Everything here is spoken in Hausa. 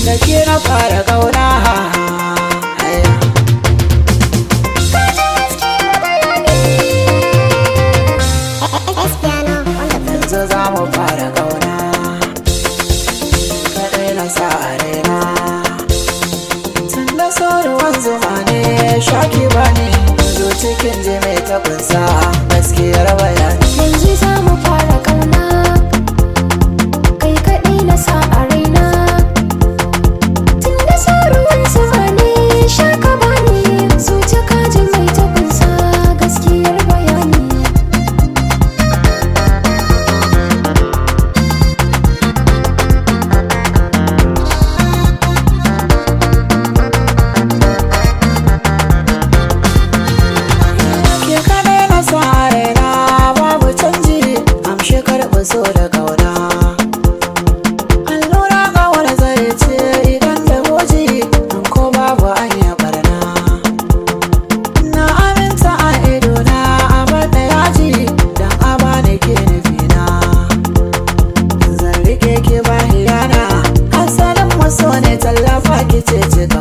da ke na fara kauna. Yanzu za mu fara kauna, kaɗai na sa a raina. Tun da ruwan zuma ne shaki ba ne, zo cikin jime ta kunsa gaskiyar bayani. Yanzu za mu fara kauna, kai kaɗai na sa a raina. Tun da ruwan zuma ne shaka ba ne, zo cikin jime ta kunsa gaskiyar bayani. So da kauna allura kawar zai ce idan da goji in ko babu anya barna. Na aminta a idona a bada yaji dan a bani ke nufina. Zan rike ki ba hiyana, asalin maso ne tallafa ki ce cika